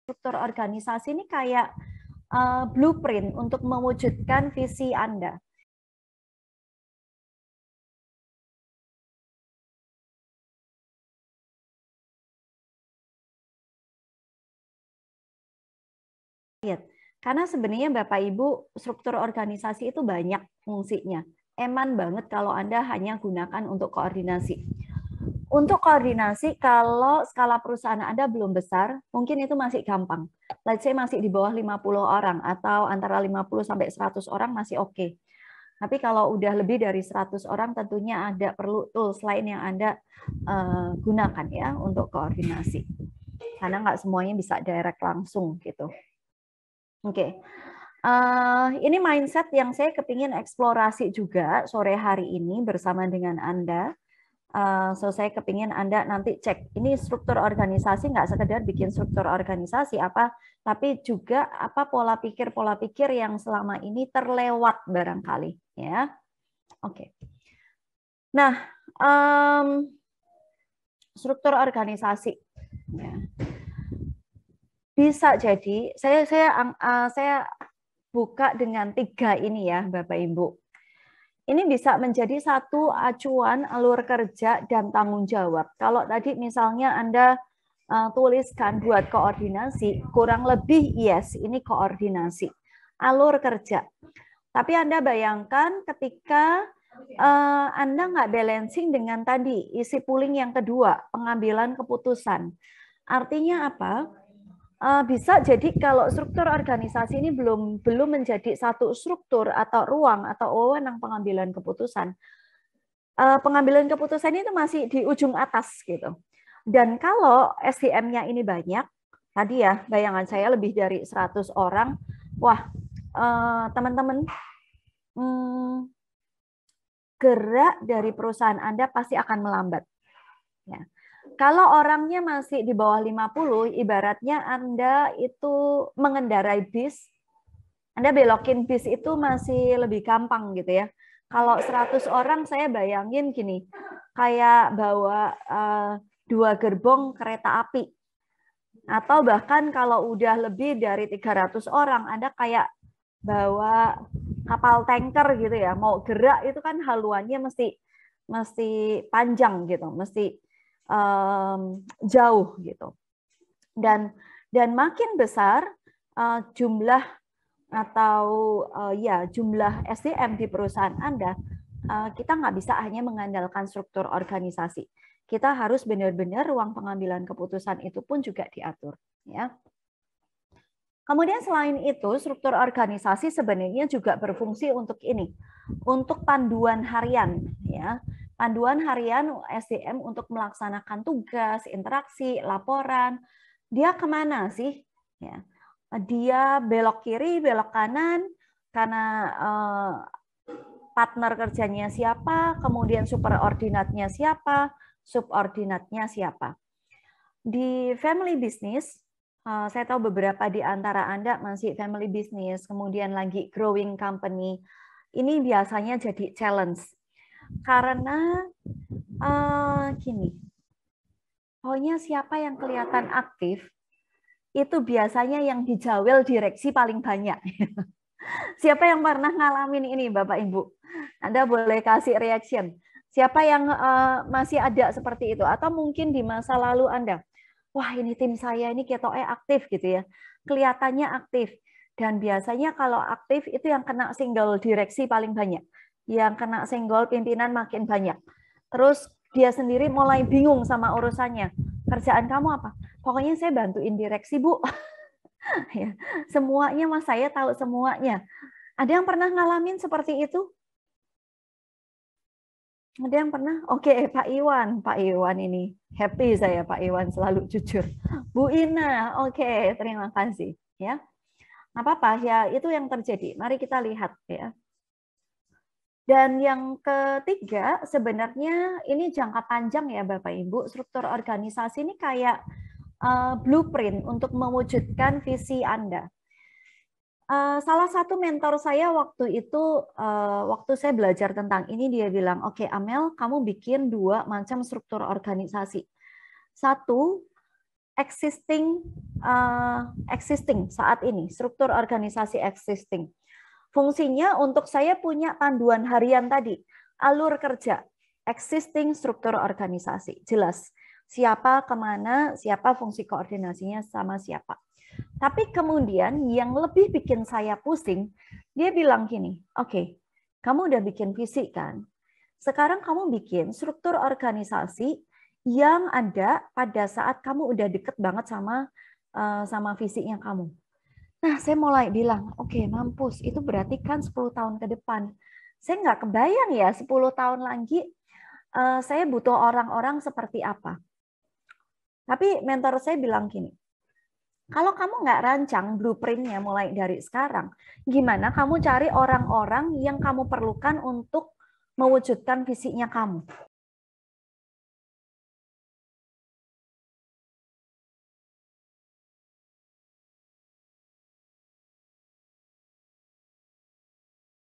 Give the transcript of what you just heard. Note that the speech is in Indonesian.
struktur organisasi ini kayak blueprint untuk mewujudkan visi Anda. Karena sebenarnya Bapak Ibu, struktur organisasi itu banyak fungsinya. Eman banget kalau Anda hanya gunakan untuk koordinasi. Untuk koordinasi, kalau skala perusahaan Anda belum besar, mungkin itu masih gampang. Let's say masih di bawah 50 orang atau antara 50 sampai 100 orang masih oke. Tapi kalau udah lebih dari 100 orang, tentunya ada perlu tools lain yang Anda gunakan ya untuk koordinasi. Karena nggak semuanya bisa direct langsung gitu. Oke. Ini mindset yang saya kepingin eksplorasi juga sore hari ini bersama dengan Anda. So saya kepingin Anda nanti cek ini struktur organisasi, nggak sekedar bikin struktur organisasi apa, tapi juga apa pola pikir yang selama ini terlewat barangkali ya. Oke. Nah, struktur organisasi ya. Bisa jadi saya buka dengan 3 ini ya Bapak Ibu. Ini bisa menjadi satu acuan alur kerja dan tanggung jawab. Kalau tadi misalnya Anda tuliskan buat koordinasi, kurang lebih yes, ini koordinasi, alur kerja. Tapi Anda bayangkan ketika Anda nggak balancing dengan tadi, isi pooling yang kedua, pengambilan keputusan. Artinya apa? Bisa jadi kalau struktur organisasi ini belum menjadi satu struktur atau ruang atau wewenang pengambilan keputusan. Pengambilan keputusan itu masih di ujung atas gitu. Dan kalau SDM-nya ini banyak, tadi ya bayangan saya lebih dari 100 orang, wah teman-teman, gerak dari perusahaan Anda pasti akan melambat. Ya. Kalau orangnya masih di bawah 50, ibaratnya Anda itu mengendarai bis, Anda belokin bis itu masih lebih gampang gitu ya. Kalau 100 orang saya bayangin gini, kayak bawa 2 gerbong kereta api. Atau bahkan kalau udah lebih dari 300 orang, Anda kayak bawa kapal tanker gitu ya. Mau gerak itu kan haluannya mesti panjang gitu, mesti jauh gitu. Dan makin besar jumlah atau jumlah SDM di perusahaan Anda, kita nggak bisa hanya mengandalkan struktur organisasi. Kita harus benar-benar ruang pengambilan keputusan itu pun juga diatur. Ya. Kemudian selain itu, struktur organisasi sebenarnya juga berfungsi untuk ini, untuk panduan harian. Ya. Panduan harian SDM untuk melaksanakan tugas, interaksi, laporan. Dia kemana sih? Ya. Dia belok kiri, belok kanan, karena partner kerjanya siapa, kemudian superordinatnya siapa, subordinatnya siapa. Di family business, saya tahu beberapa di antara Anda masih family business, kemudian lagi growing company. Ini biasanya jadi challenge. Karena gini, pokoknya siapa yang kelihatan aktif, itu biasanya yang dijawel direksi paling banyak. Siapa yang pernah ngalamin ini Bapak Ibu? Anda boleh kasih reaction. Siapa yang masih ada seperti itu? Atau mungkin di masa lalu Anda, wah ini tim saya ini ketoknya aktif gitu ya. Kelihatannya aktif. Dan biasanya kalau aktif itu yang kena single direksi paling banyak. Yang kena single pimpinan makin banyak. Terus dia sendiri mulai bingung sama urusannya. Kerjaan kamu apa? Pokoknya saya bantuin direksi, Bu. Ya, semuanya Mas, saya tahu semuanya. Ada yang pernah ngalamin seperti itu? Ada yang pernah? Oke, Pak Iwan. Pak Iwan ini happy saya, Pak Iwan selalu jujur. Bu Ina, oke, terima kasih. Ya, nggak apa-apa ya, itu yang terjadi. Mari kita lihat ya. Dan yang ketiga, sebenarnya ini jangka panjang ya Bapak Ibu, struktur organisasi ini kayak blueprint untuk mewujudkan visi Anda. Salah satu mentor saya waktu itu, waktu saya belajar tentang ini, dia bilang, oke Amel, kamu bikin 2 macam struktur organisasi. Satu, existing saat ini, struktur organisasi existing. Fungsinya untuk saya punya panduan harian tadi, alur kerja, existing struktur organisasi. Jelas, siapa kemana, siapa fungsi koordinasinya sama siapa. Tapi kemudian yang lebih bikin saya pusing, dia bilang gini, oke, kamu udah bikin visi kan? Sekarang kamu bikin struktur organisasi yang ada pada saat kamu udah deket banget sama visinya kamu. Nah, saya mulai bilang, oke, mampus, itu berarti kan 10 tahun ke depan. Saya nggak kebayang ya 10 tahun lagi saya butuh orang-orang seperti apa. Tapi mentor saya bilang gini, kalau kamu nggak rancang blueprint-nya mulai dari sekarang, gimana kamu cari orang-orang yang kamu perlukan untuk mewujudkan visinya kamu?